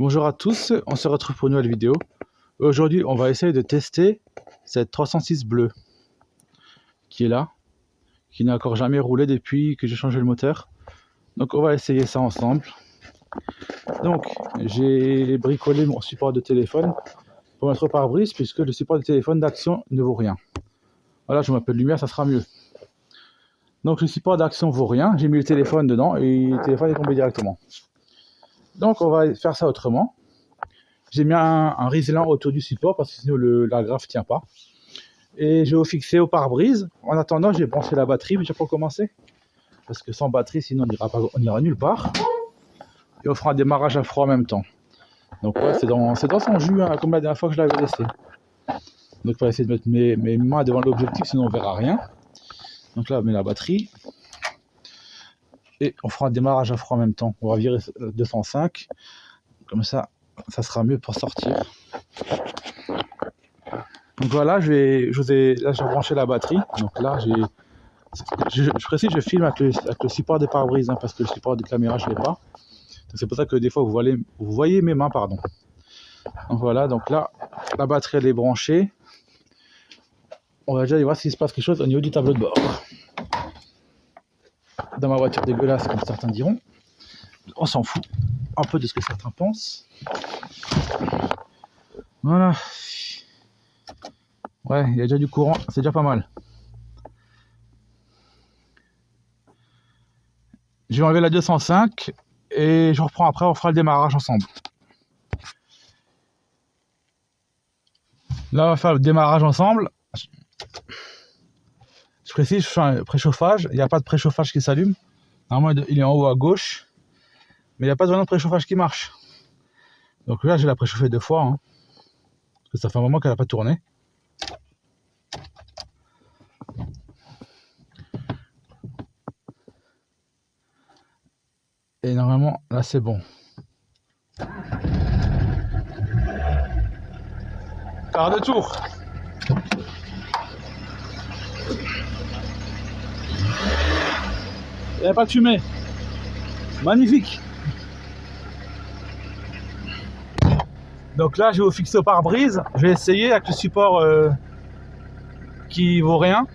Bonjour à tous, on se retrouve pour une nouvelle vidéo. Aujourd'hui, on va essayer de tester cette 306 bleue qui est là, qui n'a encore jamais roulé depuis que j'ai changé le moteur. Donc on va essayer ça ensemble. Donc j'ai bricolé mon support de téléphone pour mettre au pare-brise puisque le support de téléphone d'Action ne vaut rien. Voilà, je m'appelle lumière, ça sera mieux. Donc le support d'Action vaut rien, j'ai mis le téléphone dedans et le téléphone est tombé directement. Donc on va faire ça autrement. J'ai mis un riselant autour du support parce que sinon l'agrafe ne tient pas. Et je vais fixer au pare-brise. En attendant, j'ai branché la batterie déjà pour commencer. Parce que sans batterie, sinon on n'ira nulle part. Et on fera un démarrage à froid en même temps. Donc ouais, c'est dans son jus, hein, comme la dernière fois que je l'avais laissé. Donc on va essayer de mettre mes mains devant l'objectif, sinon on verra rien. Donc là, on met la batterie. Et on fera un démarrage à froid en même temps. On va virer 205. Comme ça sera mieux pour sortir. Donc voilà, j'ai branché la batterie. Donc là, je précise, je filme avec le support des pare-brise, hein, parce que le support de caméra, je ne l'ai pas. C'est pour ça que des fois, vous voyez mes mains, pardon. Donc voilà, donc là, la batterie, elle est branchée. On va déjà aller voir s'il se passe quelque chose au niveau du tableau de bord. Dans ma voiture dégueulasse, comme certains diront. On s'en fout un peu de ce que certains pensent. Voilà. Ouais, il y a déjà du courant, c'est déjà pas mal. Je vais enlever la 205 et je reprends après, on fera le démarrage ensemble. Là, on va faire le démarrage ensemble. Je précise, je fais un préchauffage. Il n'y a pas de préchauffage qui s'allume. Normalement, il est en haut à gauche. Mais il n'y a pas vraiment de préchauffage qui marche. Donc là, j'ai la préchauffée 2 fois. Hein, parce que ça fait un moment qu'elle n'a pas tourné. Et normalement, là, c'est bon. Quart de tour. Il n'y a pas de fumée. Magnifique. Donc là, je vais vous fixer au pare-brise. Je vais essayer avec le support qui vaut rien.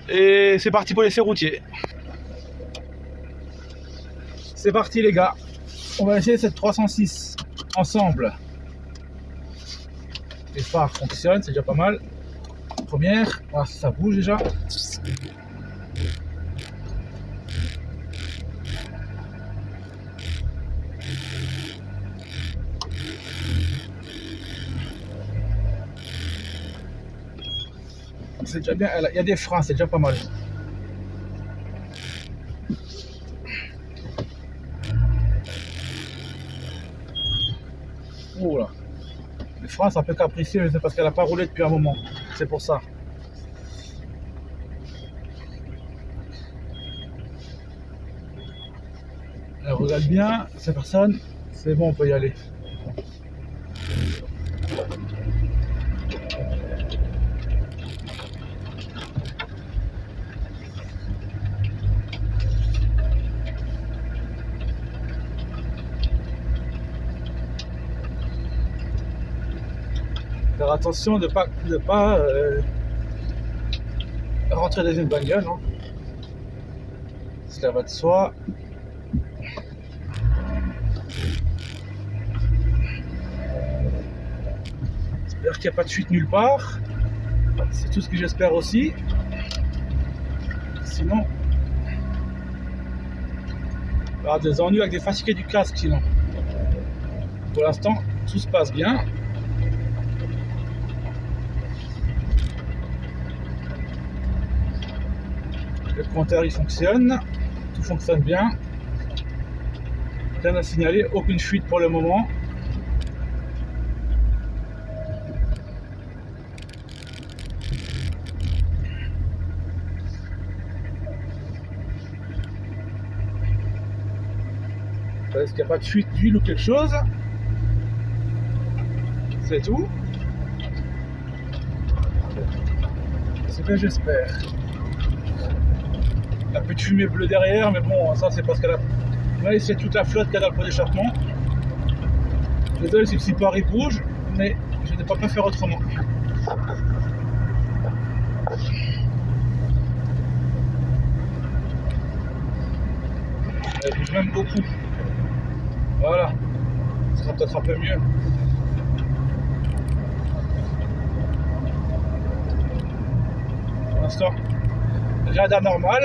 Et c'est parti pour l'essai routier. C'est parti les gars. On va essayer cette 306 ensemble. Les phares fonctionnent, c'est déjà pas mal. Première, voir si ça bouge déjà. C'est déjà bien, il y a des freins, c'est déjà pas mal. Oh là. Les freins, c'est un peu capricieux, mais c'est parce qu'elle n'a pas roulé depuis un moment. C'est pour ça. Elle regarde bien, c'est personne. C'est bon, on peut y aller. Faire attention de ne pas rentrer dans une bagnole. Hein. Cela va de soi. J'espère qu'il n'y a pas de fuite nulle part. C'est tout ce que j'espère aussi. Sinon, il y aura des ennuis avec des fatigués du casque sinon. Pour l'instant, tout se passe bien. Le compteur il fonctionne, tout fonctionne bien. Rien à signaler, aucune fuite pour le moment. Est-ce qu'il n'y a pas de fuite d'huile ou quelque chose? C'est tout. C'est ce que j'espère. Un peu de fumée bleue derrière, mais bon, ça c'est parce qu'elle a... Ouais, c'est toute la flotte qu'il y a dans le pot d'échappement. Désolé si le support il bouge, mais je ne peux pas faire autrement. Elle bouge même beaucoup. Voilà. Ce sera peut-être un peu mieux. Pour l'instant, radar normal,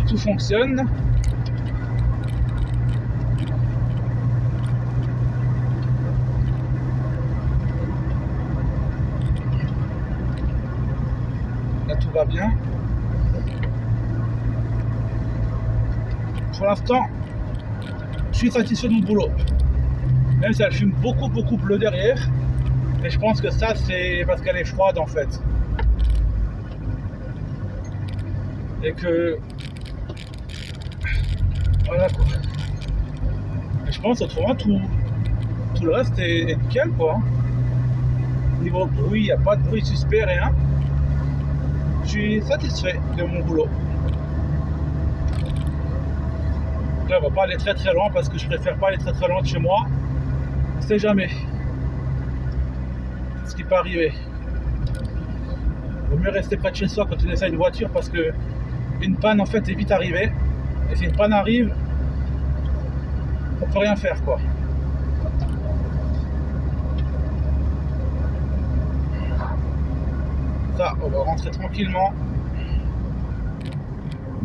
tout fonctionne. Là tout va bien. Pour l'instant, je suis satisfait de mon boulot. Même si elle fume beaucoup bleu derrière. Et je pense que ça c'est parce qu'elle est froide en fait. Et que voilà quoi. Et je pense autrement tout le reste est nickel quoi. Niveau bruit, il n'y a pas de bruit suspect, rien. Je suis satisfait de mon boulot. Là, on va pas aller très loin parce que je préfère pas aller très loin de chez moi. On sait jamais ce qui peut arriver. Il vaut mieux rester près de chez soi quand on essaie une voiture parce que une panne en fait est vite arrivée. Et si une panne arrive, on peut rien faire quoi. Ça, on va rentrer tranquillement.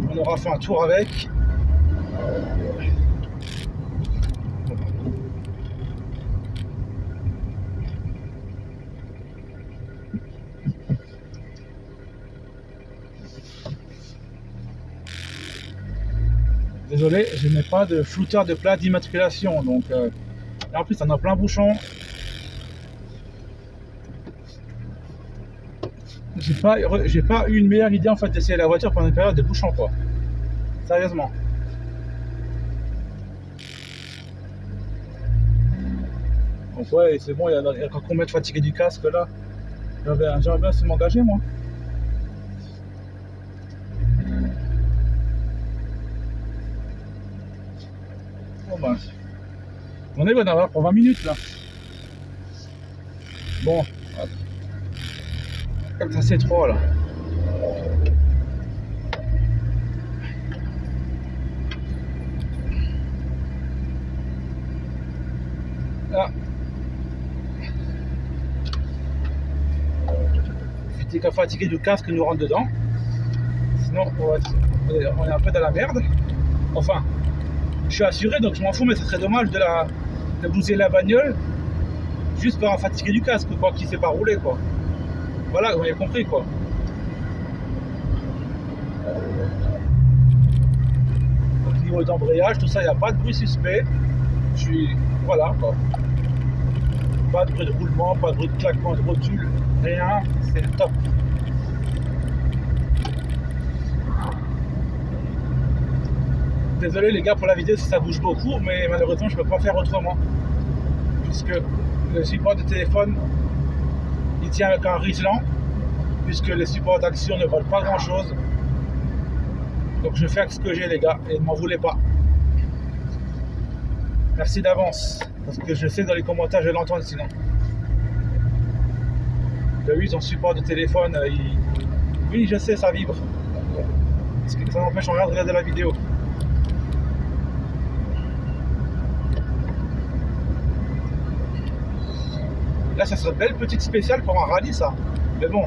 On aura fait un tour avec. Désolé, je n'ai pas de flouteur de plaque d'immatriculation, donc et en plus on a plein bouchon. J'ai pas eu une meilleure idée en fait d'essayer la voiture pendant une période de bouchon quoi. Sérieusement. Donc ouais, c'est bon, il y a quand on met fatigué du casque là. J'aimerais bien se m'engager moi. Bon ben, on est bon, on va en avoir pour 20 minutes là. Bon, comme ça c'est trop là. Là. Suffit qu'à fatiguer du casque nous rentre dedans. Sinon on est un peu dans la merde. Enfin, je suis assuré donc je m'en fous, mais ce serait dommage de bousiller la bagnole juste par un fatigué du casque quoi, qui sait pas rouler quoi. Voilà, vous avez compris quoi. Au niveau d'embrayage, tout ça, il n'y a pas de bruit suspect. Voilà quoi. Pas de bruit de roulement, pas de bruit de claquement de rotule, rien, c'est top. Désolé les gars pour la vidéo si ça bouge beaucoup, mais malheureusement je peux pas faire autrement. Puisque le support de téléphone, il tient avec un rigelant, puisque les supports d'action ne valent pas grand chose. Donc je fais avec ce que j'ai les gars, et ne m'en voulez pas. Merci d'avance, parce que je sais dans les commentaires je vais l'entendre sinon. Oui, son support de téléphone, oui je sais ça vibre. Parce que ça m'empêche en rien de regarder la vidéo. Là ça serait une belle petite spéciale pour un rallye ça. Mais bon,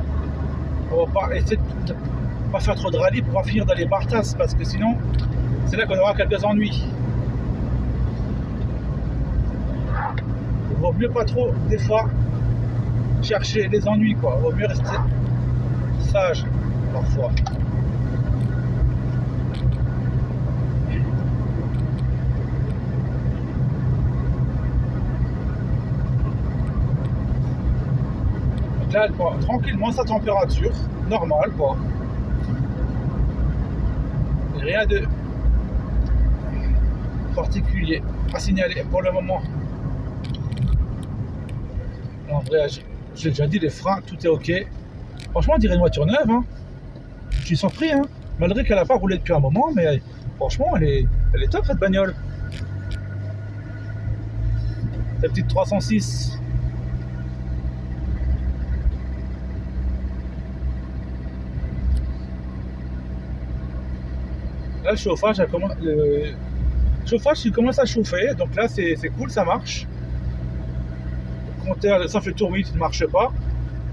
on va pas essayer de pas faire trop de rallye pour en finir dans les bartasses, parce que sinon c'est là qu'on aura quelques ennuis. Il vaut mieux pas trop des fois chercher les ennuis quoi, il vaut mieux rester sage parfois. Donc là elle prend tranquillement sa température normale quoi. Et rien de particulier à signaler pour le moment. En vrai, j'ai déjà dit les freins, tout est ok. Franchement, on dirait une voiture neuve. Hein. Je suis surpris, hein. Malgré qu'elle n'a pas roulé depuis un moment, mais franchement, elle est top cette bagnole. cette petite 306. Là, le chauffage, il commence à chauffer, donc là c'est cool, ça marche. Le compteur, sauf le tourmètre, ne marche pas.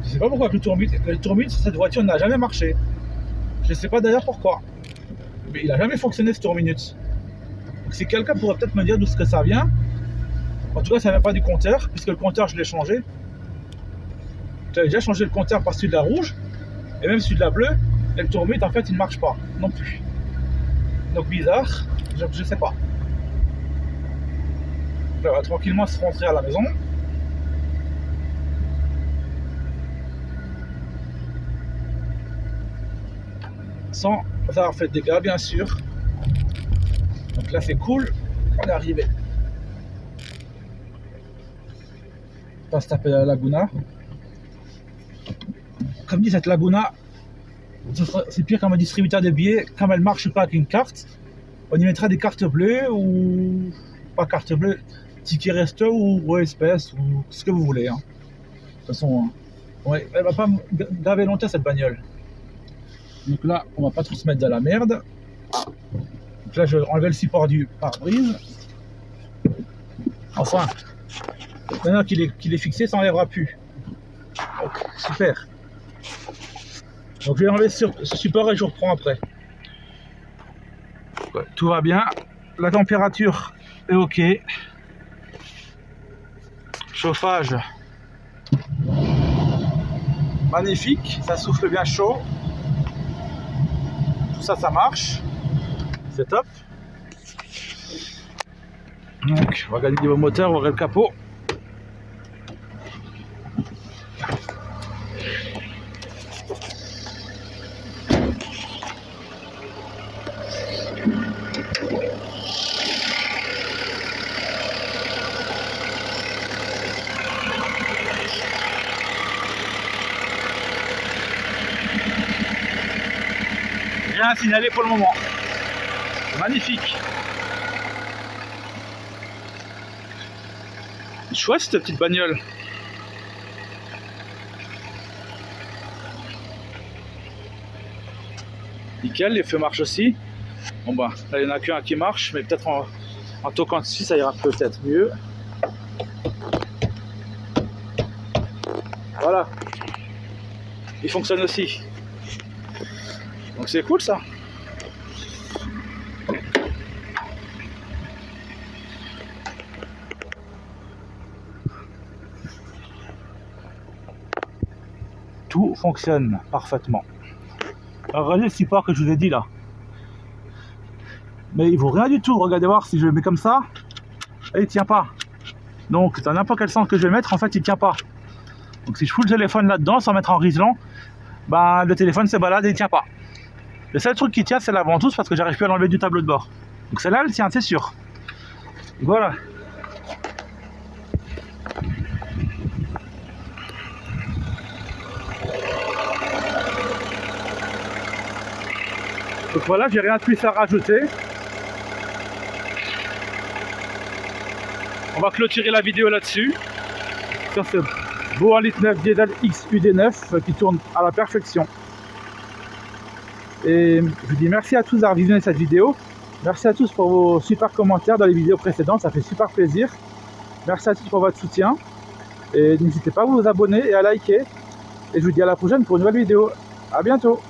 Je sais pas pourquoi le tourmètre sur cette voiture n'a jamais marché. Je sais pas d'ailleurs pourquoi. Mais il a jamais fonctionné ce tourminute. Donc si quelqu'un pourrait peut-être me dire d'où ce que ça vient. En tout cas, ça vient pas du compteur, puisque le compteur je l'ai changé. J'avais déjà changé le compteur par celui de la rouge, et même celui de la bleue, et le tourminute en fait il ne marche pas non plus. Donc bizarre, je sais pas. On va tranquillement se rentrer à la maison. Sans avoir fait de dégâts bien sûr. Donc là c'est cool, on est arrivé. On va se taper la Laguna. Comme dit cette Laguna, c'est pire comme un distributeur de billets. Comme elle marche pas avec une carte, on y mettra des cartes bleues ou pas carte bleue, ticket resto ou espèce ou ce que vous voulez. Hein. De toute façon, ouais, elle va pas me graver longtemps cette bagnole. Donc là, on va pas trop se mettre dans la merde. Donc là, je vais enlever le support du pare-brise. Enfin, maintenant qu'il est fixé, ça n'enlèvera plus. Donc, super. Donc je vais enlever ce support et je reprends après. Ouais, tout va bien. La température est ok. Chauffage. Magnifique. Ça souffle bien chaud. Tout ça, ça marche. C'est top. Donc on va regarder niveau moteur, on va regarder le capot. Rien à signaler pour le moment. Magnifique. Chouette cette petite bagnole. Nickel, les feux marchent aussi. Bon bah, là il n'y en a qu'un qui marche, mais peut-être en toquant dessus ça ira peut-être mieux. Voilà. Il fonctionne aussi. Donc c'est cool ça. Tout fonctionne parfaitement. Alors, regardez le support que je vous ai dit là. Mais il vaut rien du tout. Regardez voir si je le mets comme ça. Et il tient pas. Donc dans n'importe quel sens que je vais mettre, en fait il tient pas. Donc si je fous le téléphone là-dedans sans mettre en riselant, bah le téléphone se balade et il tient pas. Le seul truc qui tient c'est la ventouse parce que j'arrive plus à l'enlever du tableau de bord. Donc celle-là elle tient, c'est sûr. Voilà. Donc voilà, j'ai rien de plus à rajouter. On va clôturer la vidéo là-dessus. Sur ce beau 1,9 litre diesel XUD9 qui tourne à la perfection. Et je vous dis merci à tous d'avoir visionné cette vidéo. Merci à tous pour vos super commentaires dans les vidéos précédentes, ça fait super plaisir. Merci à tous pour votre soutien. Et n'hésitez pas à vous abonner et à liker. Et je vous dis à la prochaine pour une nouvelle vidéo. A bientôt.